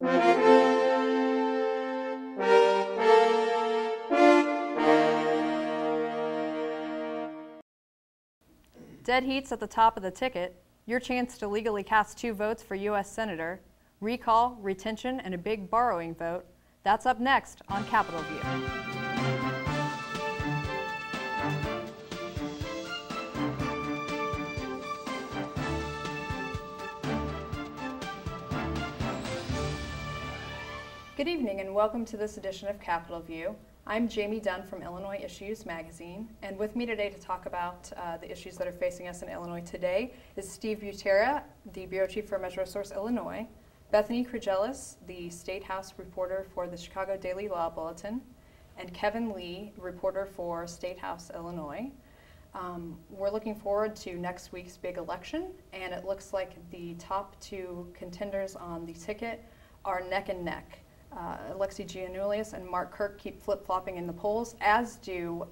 Dead heat's at the top of the ticket. Your chance to legally cast 2 votes for U.S. Senator, recall, retention, and a big borrowing vote. That's up next on Capitol View. Good evening and welcome to this edition of Capitol View. I'm Jamey Dunn from Illinois Issues Magazine, and with me today to talk about the issues that are facing us in Illinois today is Steve Butera, the Bureau Chief for MetroSource Illinois, Bethany Krajelis, the State House reporter for the Chicago Daily Law Bulletin, and Kevin Lee, reporter for State House Illinois. We're looking forward to next week's big election, and it looks like the top 2 contenders on the ticket are neck and neck. Alexi Giannoulias and Mark Kirk keep flip-flopping in the polls, as do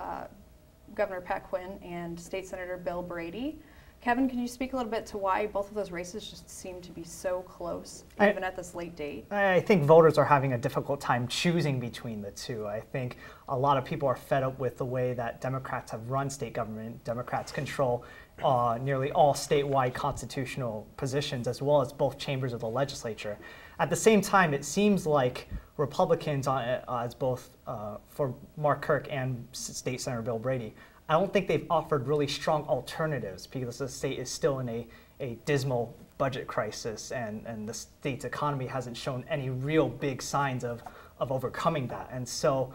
Governor Pat Quinn and State Senator Bill Brady. Kevin, can you speak a little bit to why both of those races just seem to be so close, even at this late date? I think voters are having a difficult time choosing between the two. I think a lot of people are fed up with the way that Democrats have run state government. Democrats control nearly all statewide constitutional positions, as well as both chambers of the legislature. At the same time, it seems like Republicans, as both for Mark Kirk and State Senator Bill Brady, I don't think they've offered really strong alternatives because the state is still in a dismal budget crisis, and the state's economy hasn't shown any real big signs of overcoming that. And so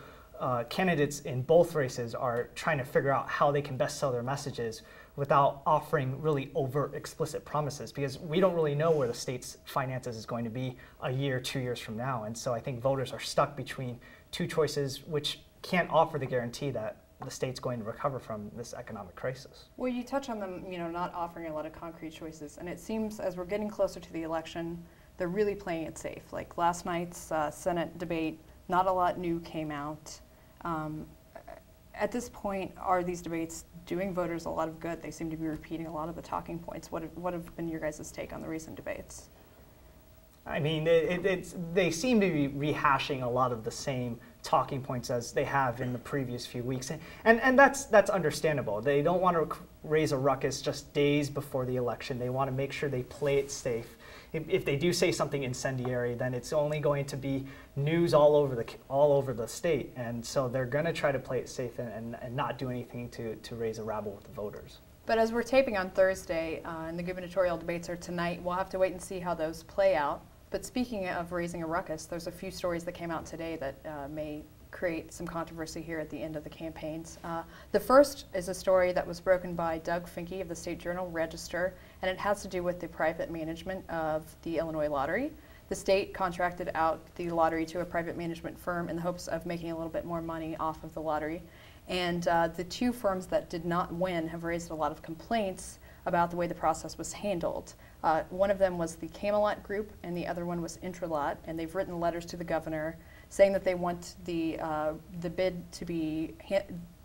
candidates in both races are trying to figure out how they can best sell their messages without offering really overt, explicit promises, because we don't really know where the state's finances is going to be a year, 2 years from now. And so I think voters are stuck between 2 choices which can't offer the guarantee that the state's going to recover from this economic crisis. Well, you touch on them, not offering a lot of concrete choices, and it seems as we're getting closer to the election, they're really playing it safe. Like last night's Senate debate, not a lot new came out. At this point, are these debates doing voters a lot of good? They seem to be repeating a lot of the talking points. What have been your guys' take on the recent debates? I mean, they seem to be rehashing a lot of the same talking points as they have in the previous few weeks, and that's understandable. They don't want to raise a ruckus just days before the election. They want to make sure they play it safe. If they do say something incendiary, then it's only going to be news all over the state, and so they're going to try to play it safe and not do anything to raise a rabble with the voters. But as we're taping on Thursday, and the gubernatorial debates are tonight, we'll have to wait and see how those play out. But speaking of raising a ruckus, there's a few stories that came out today that may create some controversy here at the end of the campaigns. The first is a story that was broken by Doug Finke of the State Journal-Register, and it has to do with the private management of the Illinois lottery. The state contracted out the lottery to a private management firm in the hopes of making a little bit more money off of the lottery. And the 2 firms that did not win have raised a lot of complaints about the way the process was handled. One of them was the Camelot Group, and the other one was Intralot, and they've written letters to the governor saying that they want the bid to be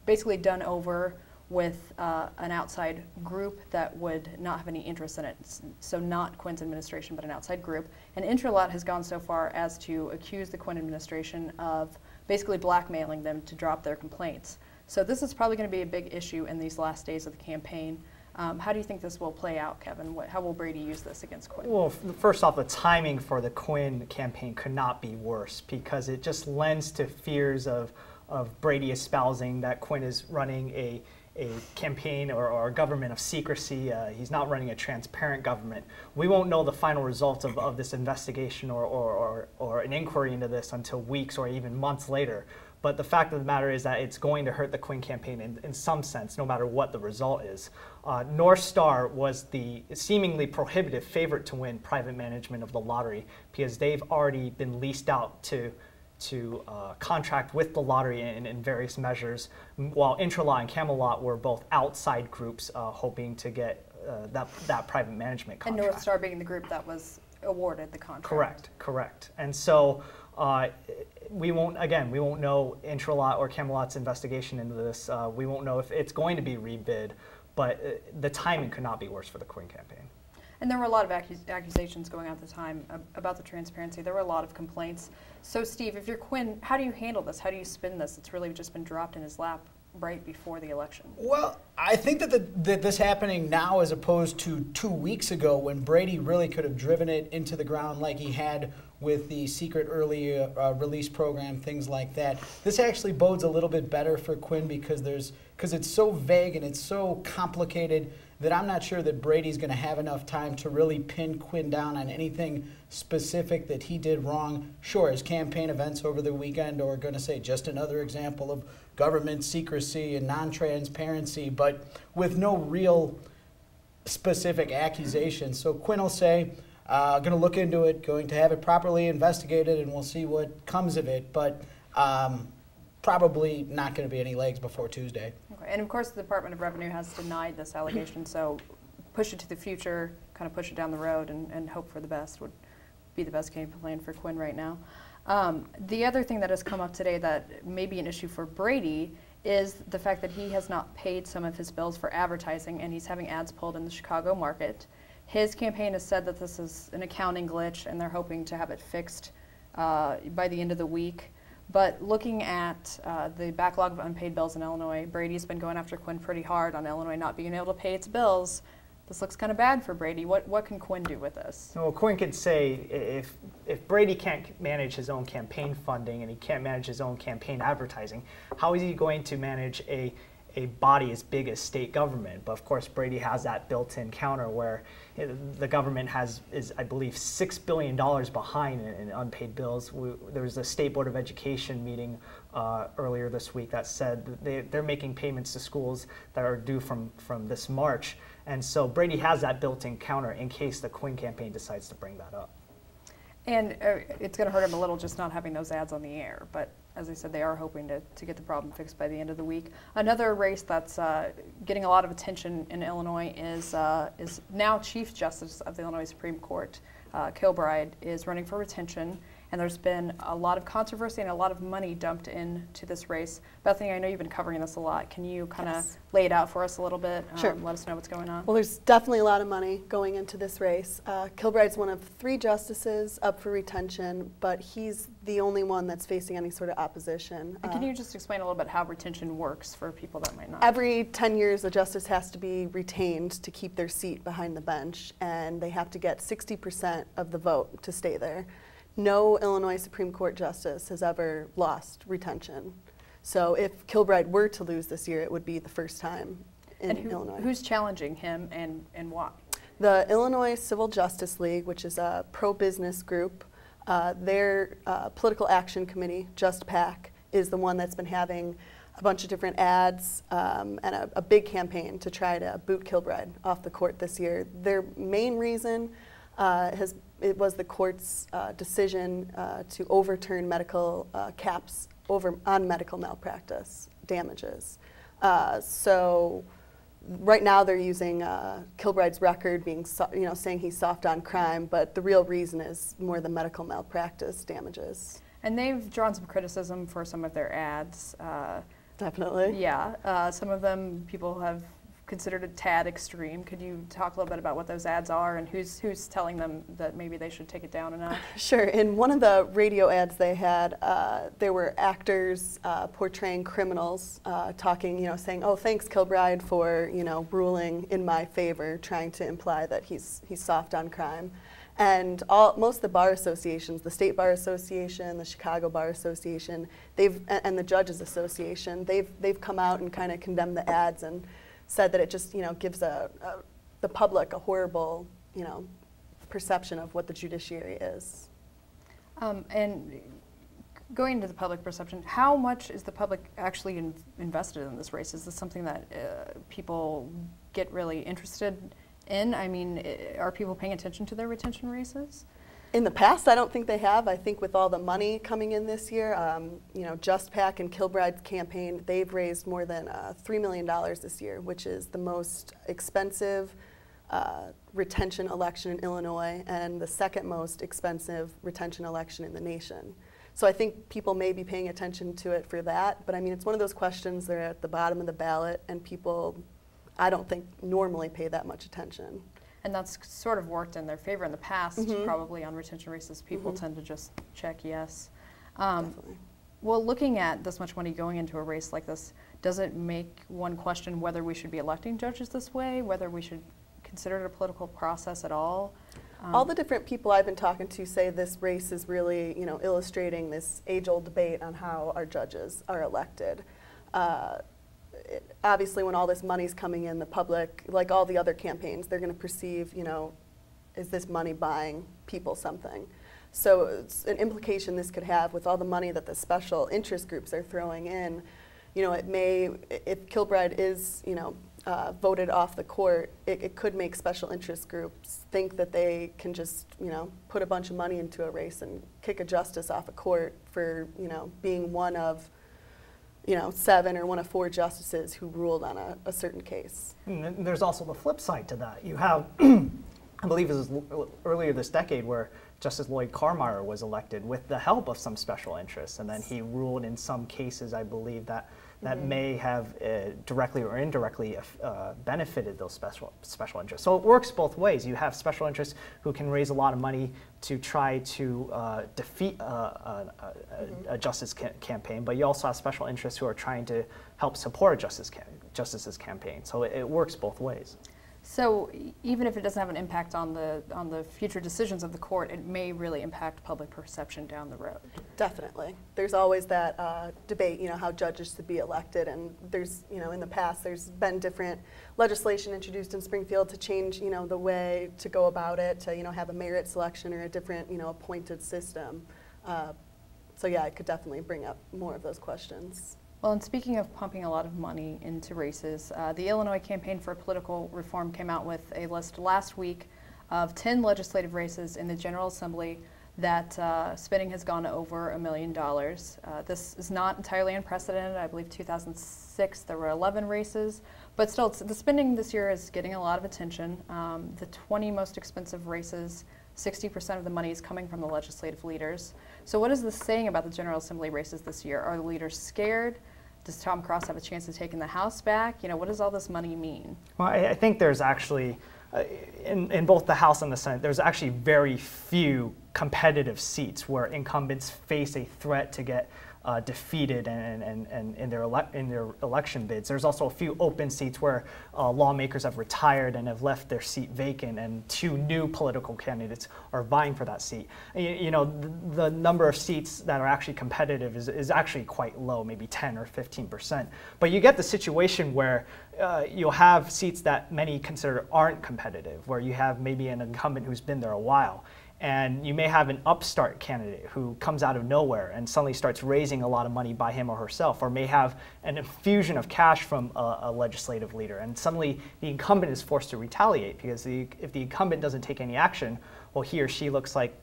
basically done over with an outside group that would not have any interest in it. So not Quinn's administration, but an outside group. And Intralot has gone so far as to accuse the Quinn administration of basically blackmailing them to drop their complaints. So this is probably going to be a big issue in these last days of the campaign. How do you think this will play out, Kevin? How will Brady use this against Quinn? Well, first off, the timing for the Quinn campaign could not be worse, because it just lends to fears of Brady espousing that Quinn is running a campaign or a government of secrecy. He's not running a transparent government. We won't know the final results of this investigation or an inquiry into this until weeks or even months later. But the fact of the matter is that it's going to hurt the Quinn campaign in some sense, no matter what the result is. North Star was the seemingly prohibitive favorite to win private management of the lottery, because they've already been leased out to contract with the lottery in various measures, while Intralot and Camelot were both outside groups hoping to get that private management contract. And North Star being the group that was awarded the contract. Correct. And so we won't know Intralot or Camelot's investigation into this. We won't know if it's going to be rebid, but the timing could not be worse for the Quinn campaign. And there were a lot of accusations going on at the time about the transparency. There were a lot of complaints. So Steve, if you're Quinn, how do you handle this? How do you spin this? It's really just been dropped in his lap right before the election. Well, I think that this happening now as opposed to 2 weeks ago when Brady really could have driven it into the ground like he had with the secret early release program, things like that. This actually bodes a little bit better for Quinn because it's so vague and it's so complicated that I'm not sure that Brady's going to have enough time to really pin Quinn down on anything specific that he did wrong. Sure, his campaign events over the weekend are going to say just another example of government secrecy and non-transparency, but with no real specific accusations. So Quinn will say, going to look into it, going to have it properly investigated, and we'll see what comes of it. But probably not going to be any legs before Tuesday. Okay. And of course, the Department of Revenue has denied this allegation, so push it to the future, kind of push it down the road, and hope for the best would be the best game plan for Quinn right now. The other thing that has come up today that may be an issue for Brady is the fact that he has not paid some of his bills for advertising, and he's having ads pulled in the Chicago market. His campaign has said that this is an accounting glitch, and they're hoping to have it fixed by the end of the week. But looking at the backlog of unpaid bills in Illinois, Brady's been going after Quinn pretty hard on Illinois not being able to pay its bills. This looks kind of bad for Brady. What can Quinn do with this? Well, Quinn could say if Brady can't manage his own campaign funding and he can't manage his own campaign advertising, how is he going to manage a body as big as state government? But of course, Brady has that built-in counter where the government is, I believe, $6 billion behind in unpaid bills. There was a State Board of Education meeting earlier this week that said that they're making payments to schools that are due from this March. And so Brady has that built-in counter in case the Quinn campaign decides to bring that up. And it's going to hurt him a little just not having those ads on the air. But as I said, they are hoping to get the problem fixed by the end of the week. Another race that's getting a lot of attention in Illinois is now Chief Justice of the Illinois Supreme Court, Kilbride, is running for retention. And there's been a lot of controversy and a lot of money dumped into this race. Bethany, I know you've been covering this a lot. Can you kind of lay it out for us a little bit? Sure. Let us know what's going on. Well, there's definitely a lot of money going into this race. Kilbride's one of 3 justices up for retention, but he's the only one that's facing any sort of opposition. And can you just explain a little bit how retention works for people that might not? Every 10 years, a justice has to be retained to keep their seat behind the bench, and they have to get 60% of the vote to stay there. No Illinois Supreme Court justice has ever lost retention. So if Kilbride were to lose this year, it would be the first time in Illinois. Who's challenging him and why? The Illinois Civil Justice League, which is a pro-business group, their political action committee, Just PAC, is the one that's been having a bunch of different ads and a big campaign to try to boot Kilbride off the court this year. Their main reason it was the court's decision to overturn medical caps on medical malpractice damages. So right now they're using Kilbride's record being, saying he's soft on crime, but the real reason is more the medical malpractice damages. And they've drawn some criticism for some of their ads. Definitely. Yeah, some of them people have considered a tad extreme. Could you talk a little bit about what those ads are and who's telling them that maybe they should take it down a notch? Sure. In one of the radio ads they had, there were actors portraying criminals, talking, saying, "Oh, thanks Kilbride for, ruling in my favor," trying to imply that he's soft on crime. And most of the bar associations, the State Bar Association, the Chicago Bar Association, and the Judges Association, they've come out and kind of condemned the ads and said that it just, gives the public a horrible, perception of what the judiciary is. And going into the public perception, how much is the public actually invested in this race? Is this something that people get really interested in? I mean, are people paying attention to their retention races? In the past, I don't think they have. I think with all the money coming in this year, Just PAC and Kilbride's campaign, they've raised more than $3 million this year, which is the most expensive retention election in Illinois and the second most expensive retention election in the nation. So I think people may be paying attention to it for that, but I mean, it's one of those questions that are at the bottom of the ballot and people, I don't think, normally pay that much attention. And that's sort of worked in their favor in the past, probably on retention races. People tend to just check yes. Definitely. Well, looking at this much money going into a race like this, does it make one question whether we should be electing judges this way, whether we should consider it a political process at all? All the different people I've been talking to say this race is really, illustrating this age-old debate on how our judges are elected. Obviously, when all this money's coming in, the public, like all the other campaigns, they're going to perceive, is this money buying people something? So it's an implication this could have with all the money that the special interest groups are throwing in. It may, if Kilbride is, voted off the court, it could make special interest groups think that they can just, put a bunch of money into a race and kick a justice off a court for, being one of, 7 or one of 4 justices who ruled on a certain case. And there's also the flip side to that. You have, I believe it was earlier this decade, where Justice Lloyd Carmeier was elected with the help of some special interests, and then he ruled in some cases, I believe, that may have directly or indirectly benefited those special interests. So it works both ways. You have special interests who can raise a lot of money to try to defeat a justice campaign, but you also have special interests who are trying to help support a justice's campaign. So it works both ways. So even if it doesn't have an impact on the future decisions of the court, it may really impact public perception down the road. Definitely. There's always that debate, how judges should be elected, and there's, in the past, there's been different legislation introduced in Springfield to change, the way to go about it, to, have a merit selection or a different, appointed system. So yeah, it could definitely bring up more of those questions. Well, and speaking of pumping a lot of money into races, the Illinois Campaign for Political Reform came out with a list last week of 10 legislative races in the General Assembly that spending has gone over $1 million. This is not entirely unprecedented. I believe 2006 there were 11 races, but still the spending this year is getting a lot of attention. The 20 most expensive races, 60% of the money is coming from the legislative leaders. So what is this saying about the General Assembly races this year? Are the leaders scared? Does Tom Cross have a chance of taking the House back? What does all this money mean? Well, I think there's actually, in both the House and the Senate, there's actually very few competitive seats where incumbents face a threat to get defeated and in their election bids. There's also a few open seats where lawmakers have retired and have left their seat vacant, and 2 new political candidates are vying for that seat. The number of seats that are actually competitive is actually quite low, maybe 10 or 15%. But you get the situation where you'll have seats that many consider aren't competitive, where you have maybe an incumbent who's been there a while. And you may have an upstart candidate who comes out of nowhere and suddenly starts raising a lot of money by him or herself, or may have an infusion of cash from a legislative leader. And suddenly the incumbent is forced to retaliate, because if the incumbent doesn't take any action, well, he or she looks like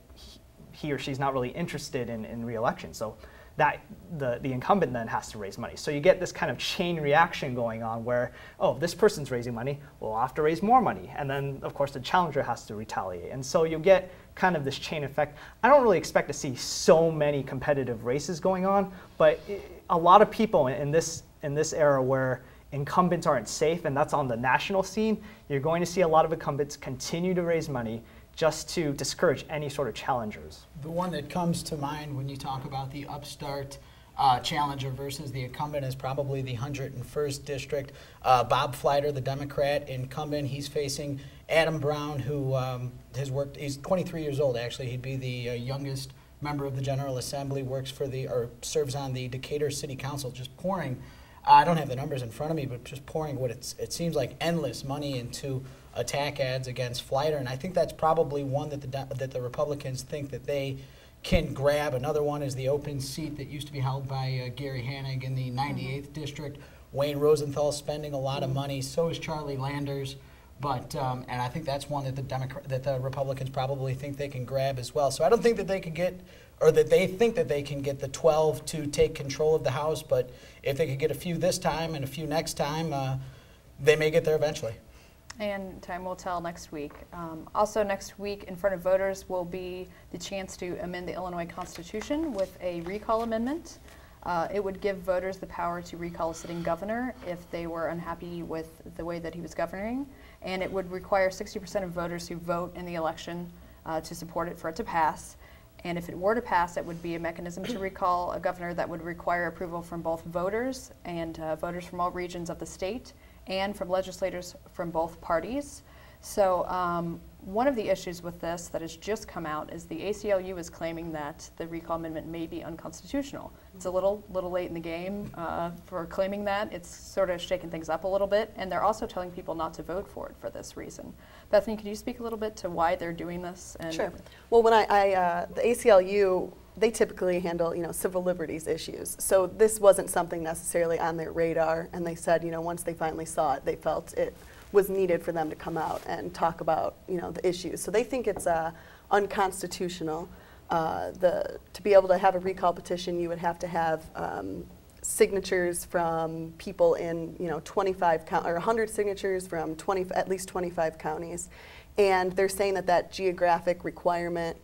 he or she's not really interested in re-election. So that the incumbent then has to raise money. So you get this kind of chain reaction going on where, oh, this person's raising money, well, I'll have to raise more money. And then, of course, the challenger has to retaliate. And so you get kind of this chain effect. I don't really expect to see so many competitive races going on, but a lot of people in this era where incumbents aren't safe, and that's on the national scene, you're going to see a lot of incumbents continue to raise money just to discourage any sort of challengers. The one that comes to mind when you talk about the upstart challenger versus the incumbent is probably the 101st District. Bob Fleiter, the Democrat incumbent, he's facing Adam Brown, who has worked, he's 23 years old actually, he'd be the youngest member of the General Assembly, serves on the Decatur City Council, just pouring, I don't have the numbers in front of me, but just pouring what it seems like endless money into attack ads against Fleiter, and I think that's probably one that the Republicans think that they can grab. Another one is the open seat that used to be held by Gary Hanig in the 98th District. Wayne Rosenthal spending a lot of money. So is Charlie Landers, but and I think that's one that the Republicans probably think they can grab as well. So I don't think that they could get, or that they think that they can get the 12 to take control of the House. But if they could get a few this time and a few next time, they may get there eventually. And time will tell next week. Also next week in front of voters will be the chance to amend the Illinois Constitution with a recall amendment. It would give voters the power to recall a sitting governor if they were unhappy with the way that he was governing, and it would require 60% of voters who vote in the election to support it for it to pass. And if it were to pass, it would be a mechanism to recall a governor that would require approval from both voters and voters from all regions of the state and from legislators from both parties. So one of the issues with this that has just come out is the ACLU is claiming that the recall amendment may be unconstitutional. It's a little late in the game for claiming that. It's sort of shaking things up a little bit, and they're also telling people not to vote for it for this reason. Bethany, could you speak a little bit to why they're doing this? And sure. Well, when the ACLU, they typically handle, civil liberties issues. So this wasn't something necessarily on their radar, and they said, once they finally saw it, they felt it was needed for them to come out and talk about, the issues. So they think it's unconstitutional. To be able to have a recall petition, you would have to have signatures from people in 25 or 100 signatures from at least 25 counties, and they're saying that geographic requirement,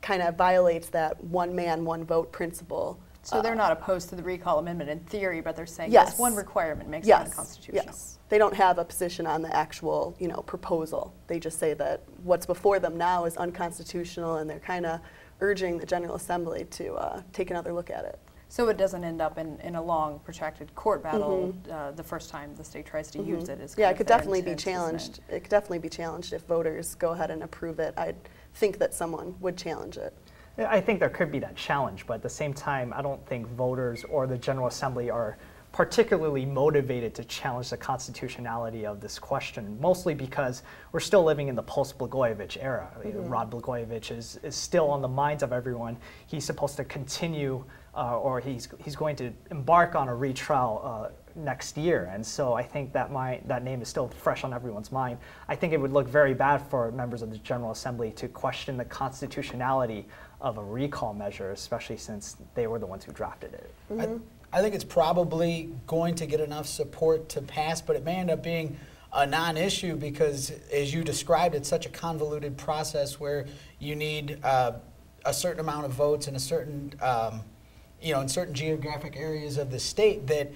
kind of violates that one man, one vote principle. So they're not opposed to the recall amendment in theory, but they're saying yes. this one requirement makes it unconstitutional. Yes. They don't have a position on the actual, proposal. They just say that what's before them now is unconstitutional, and they're kind of urging the General Assembly to take another look at it. So it doesn't end up in a long, protracted court battle the first time the state tries to use it. Yeah, it could definitely be challenged. It could definitely be challenged if voters go ahead and approve it. I think that someone would challenge it. I think there could be that challenge, but at the same time, I don't think voters or the General Assembly are particularly motivated to challenge the constitutionality of this question, mostly because we're still living in the post-Blagojevich era. Rod Blagojevich is still on the minds of everyone. He's supposed to continue, or he's going to embark on a retrial next year, and so I think that name is still fresh on everyone's mind. I think it would look very bad for members of the General Assembly to question the constitutionality of a recall measure, especially since they were the ones who drafted it. I think it's probably going to get enough support to pass, but it may end up being a non-issue because, as you described, it's such a convoluted process where you need a certain amount of votes in a certain, in certain geographic areas of the state that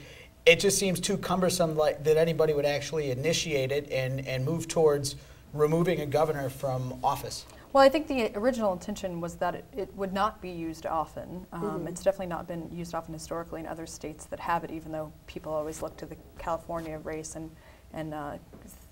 it just seems too cumbersome that anybody would actually initiate it and move towards removing a governor from office. Well, I think the original intention was that it would not be used often. It's definitely not been used often historically in other states that have it, even though people always look to the California race and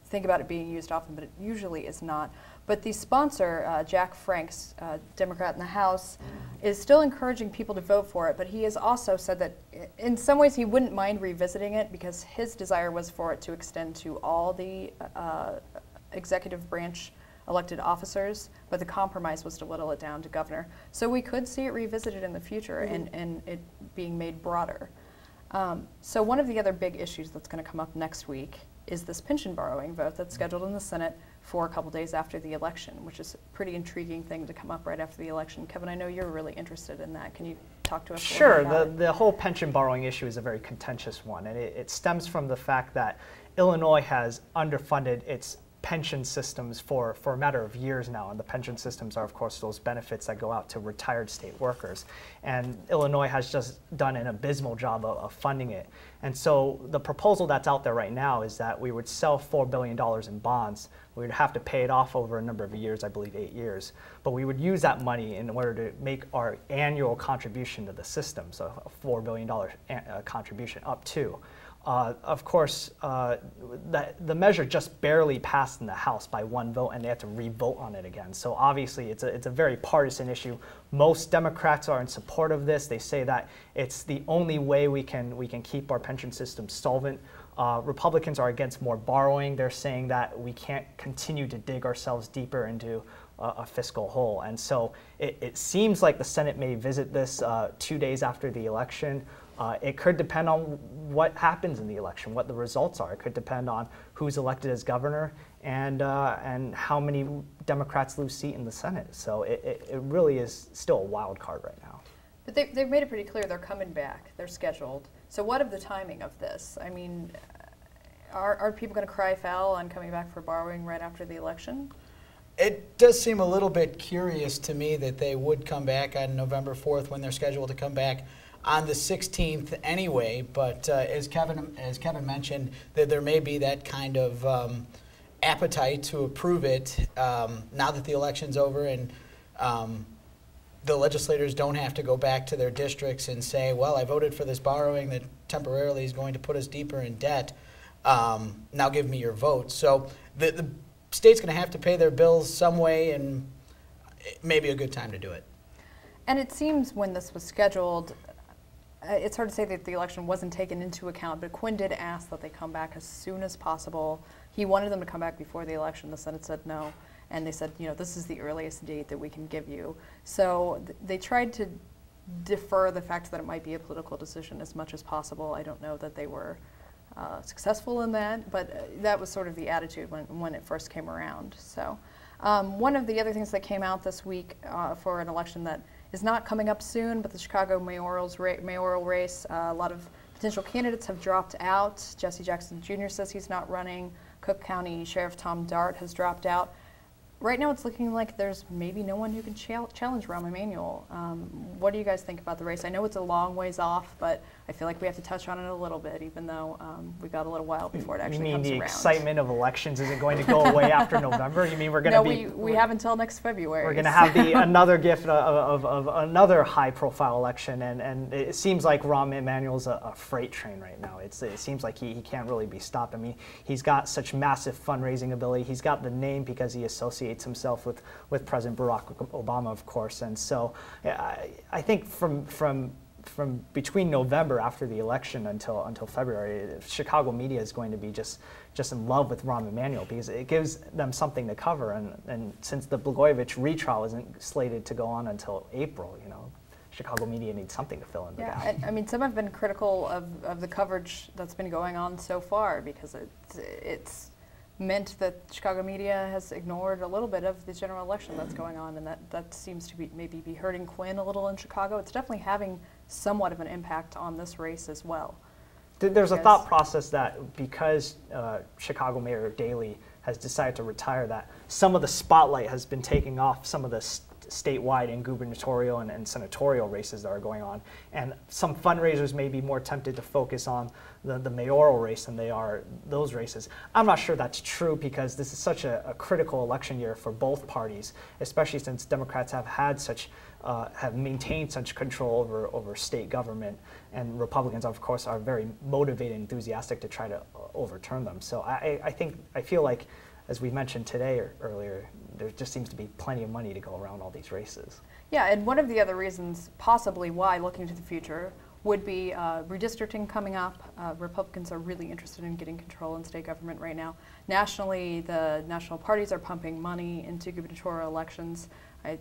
think about it being used often, but it usually is not. But the sponsor, Jack Franks, Democrat in the House, is still encouraging people to vote for it, but he has also said that in some ways he wouldn't mind revisiting it because his desire was for it to extend to all the executive branch elected officers, but the compromise was to whittle it down to governor. So we could see it revisited in the future and it being made broader. So one of the other big issues that's going to come up next week is this pension borrowing vote that's scheduled in the Senate for a couple days after the election, which is a pretty intriguing thing to come up right after the election. Kevin, I know you're really interested in that. Can you talk to us a little bit about it? The whole pension borrowing issue is a very contentious one, and it stems from the fact that Illinois has underfunded its pension systems for a matter of years now, and the pension systems are, of course, those benefits that go out to retired state workers. And Illinois has just done an abysmal job of funding it. And so the proposal that's out there right now is that we would sell $4 billion in bonds. We would have to pay it off over a number of years, I believe 8 years. But we would use that money in order to make our annual contribution to the system, so a $4 billion contribution up to. Of course, the measure just barely passed in the House by one vote, and they had to re-vote on it again. So obviously, it's a very partisan issue. Most Democrats are in support of this. They say that it's the only way we can keep our pension system solvent. Republicans are against more borrowing. They're saying that we can't continue to dig ourselves deeper into a fiscal hole. And so it seems like the Senate may visit this 2 days after the election. It could depend on what happens in the election, what the results are. It could depend on who's elected as governor and how many Democrats lose seat in the Senate. So it really is still a wild card right now. But they've made it pretty clear they're coming back. They're scheduled. So what of the timing of this? I mean, are people going to cry foul on coming back for borrowing right after the election? It does seem a little bit curious to me that they would come back on November 4th when they're scheduled to come back on the 16th anyway. But as Kevin mentioned, that there may be that kind of appetite to approve it now that the election's over, and the legislators don't have to go back to their districts and say, well, I voted for this borrowing that temporarily is going to put us deeper in debt. Now give me your vote. So the state's going to have to pay their bills some way, and it may be a good time to do it. And it seems when this was scheduled, it's hard to say that the election wasn't taken into account, but Quinn did ask that they come back as soon as possible. He wanted them to come back before the election. The Senate said no. And they said, you know, this is the earliest date that we can give you. So they tried to defer the fact that it might be a political decision as much as possible. I don't know that they were successful in that, but that was sort of the attitude when it first came around. So one of the other things that came out this week for an election that is not coming up soon, but the Chicago mayoral race, a lot of potential candidates have dropped out. Jesse Jackson Jr. says he's not running. Cook County Sheriff Tom Dart has dropped out. Right now it's looking like there's maybe no one who can challenge Rahm Emanuel. What do you guys think about the race? I know it's a long ways off, but I feel like we have to touch on it a little bit, even though we got a little while before it actually comes around. You mean the excitement of elections isn't going to go away after November? You mean we're going to be... No, we have until next February. We're going to have another gift of another high-profile election, and it seems like Rahm Emanuel's a freight train right now. It seems like he can't really be stopped. I mean, he's got such massive fundraising ability. He's got the name because he associates himself with President Barack Obama, of course, and so I think from between November after the election until February, Chicago media is going to be just in love with Rahm Emanuel because it gives them something to cover, and since the Blagojevich retrial isn't slated to go on until April, you know, Chicago media needs something to fill in the gap. I mean, some have been critical of the coverage that's been going on so far because it's meant that Chicago media has ignored a little bit of the general election that's going on, and that seems to be maybe hurting Quinn a little in Chicago. It's definitely having somewhat of an impact on this race as well. There's a thought process that because Chicago Mayor Daley has decided to retire, that some of the spotlight has been taken off some of the statewide and gubernatorial and senatorial races that are going on, and some fundraisers may be more tempted to focus on the mayoral race than they are those races. I'm not sure that's true because this is such a critical election year for both parties, especially since Democrats have had have maintained such control over state government, and Republicans, of course, are very motivated and enthusiastic to try to overturn them. So I feel like, as we mentioned today or earlier, there just seems to be plenty of money to go around all these races. Yeah, and one of the other reasons possibly why looking to the future would be redistricting coming up. Republicans are really interested in getting control in state government right now. Nationally, the national parties are pumping money into gubernatorial elections.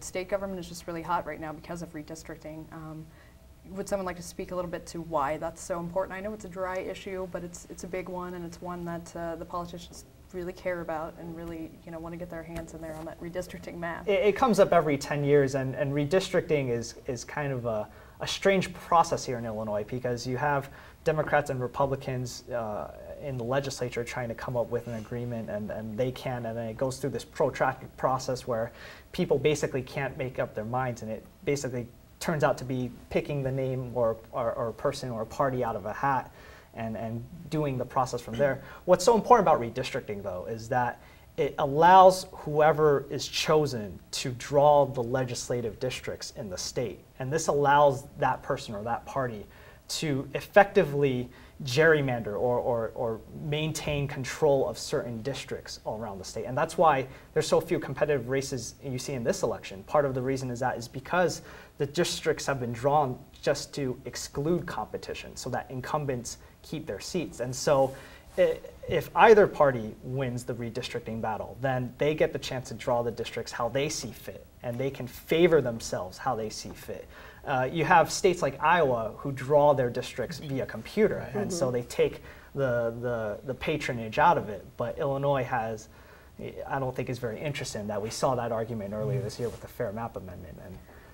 State government is just really hot right now because of redistricting. Would someone like to speak a little bit to why that's so important? I know it's a dry issue, but it's a big one, and it's one that the politicians really care about and really want to get their hands in there on that redistricting map. It comes up every 10 years, and redistricting is kind of a strange process here in Illinois because you have Democrats and Republicans in the legislature trying to come up with an agreement, and they can, and then it goes through this protracted process where people basically can't make up their minds, and it basically turns out to be picking the name or a person or a party out of a hat and doing the process from there. What's so important about redistricting, though, is that it allows whoever is chosen to draw the legislative districts in the state. And this allows that person or that party to effectively gerrymander or maintain control of certain districts all around the state. And that's why there's so few competitive races you see in this election. Part of the reason is because the districts have been drawn just to exclude competition so that incumbents keep their seats. And so if either party wins the redistricting battle, then they get the chance to draw the districts how they see fit, and they can favor themselves how they see fit. You have states like Iowa who draw their districts via computer, and so they take the patronage out of it. But Illinois has, I don't think, is very interested in that. We saw that argument earlier this year with the Fair Map Amendment.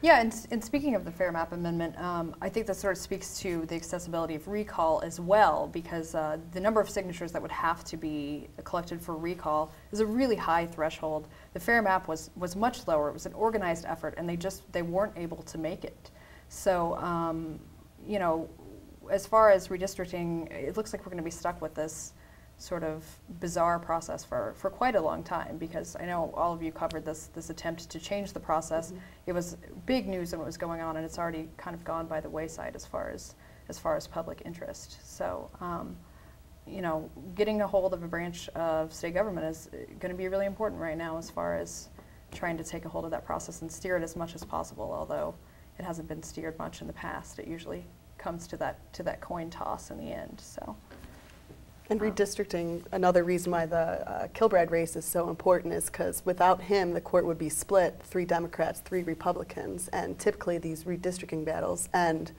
Yeah, and speaking of the Fair Map Amendment, I think that sort of speaks to the accessibility of recall as well, because the number of signatures that would have to be collected for recall is a really high threshold. The Fair Map was much lower. It was an organized effort, and they weren't able to make it. So you know, as far as redistricting, it looks like we're going to be stuck with this sort of bizarre process for quite a long time, because I know all of you covered this attempt to change the process. It was big news when it was going on, and it's already kind of gone by the wayside as far as public interest. So, you know, getting a hold of a branch of state government is going to be really important right now as far as trying to take a hold of that process and steer it as much as possible, although it hasn't been steered much in the past. It usually comes to that coin toss in the end. So. And redistricting, another reason why the Kilbride race is so important is because without him, the court would be split, 3 Democrats, 3 Republicans, and typically these redistricting battles end,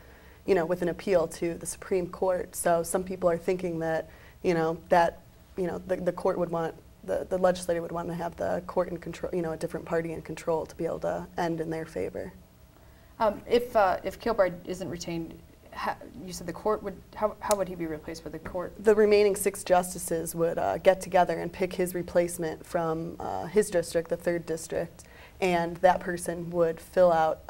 you know, with an appeal to the Supreme Court. So some people are thinking that, the court would want, the legislature would want to have the court in control, you know, a different party in control to be able to end in their favor. If Kilbride isn't retained, you said the court would, how would he be replaced with the court? The remaining 6 justices would get together and pick his replacement from his district, the 3rd district, and that person would fill out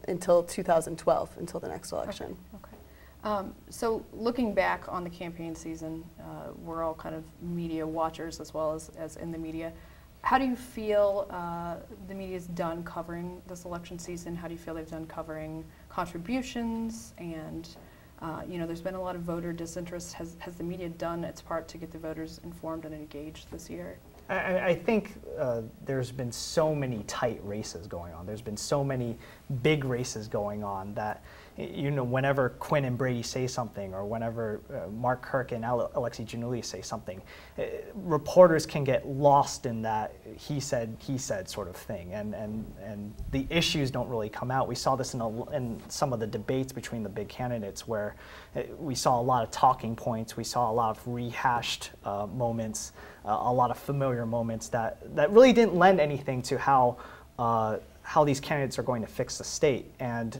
until 2012, until the next election. Okay. So looking back on the campaign season, we're all kind of media watchers as well as in the media. How do you feel the media's done covering this election season? How do you feel they've done covering contributions? And you know, there's been a lot of voter disinterest. Has the media done its part to get the voters informed and engaged this year? I think there's been so many tight races going on. There's been so many big races going on that, you know, whenever Quinn and Brady say something, or whenever Mark Kirk and Alexei Giannulli say something, reporters can get lost in that he said sort of thing, and the issues don't really come out. We saw this in some of the debates between the big candidates, where we saw a lot of talking points, we saw a lot of rehashed moments, a lot of familiar moments that really didn't lend anything to how these candidates are going to fix the state. And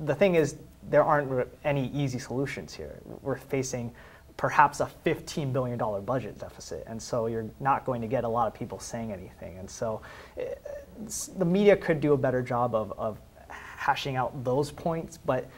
the thing is, there aren't any easy solutions here. We're facing perhaps a $15 billion budget deficit, and so you're not going to get a lot of people saying anything. And so the media could do a better job of hashing out those points, but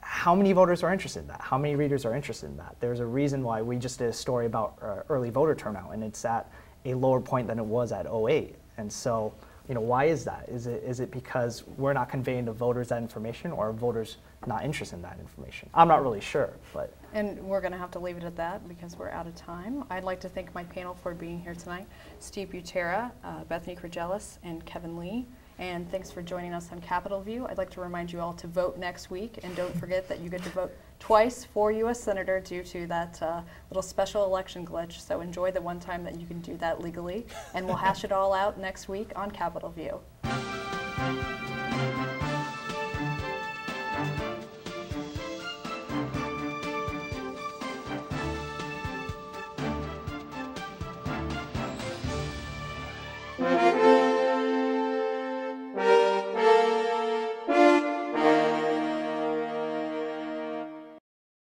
how many voters are interested in that? How many readers are interested in that? There's a reason why we just did a story about early voter turnout, and it's at a lower point than it was at 2008. And so, you know, why is that? Is it because we're not conveying to voters that information, or are voters not interested in that information? I'm not really sure, but. And we're going to have to leave it at that because we're out of time. I'd like to thank my panel for being here tonight: Steve Butera, Bethany Krajelis, and Kevin Lee. And thanks for joining us on Capitol View. I'd like to remind you all to vote next week, and don't forget that you get to vote twice for U.S. Senator due to that little special election glitch. So enjoy the one time that you can do that legally, and we'll hash it all out next week on Capitol View.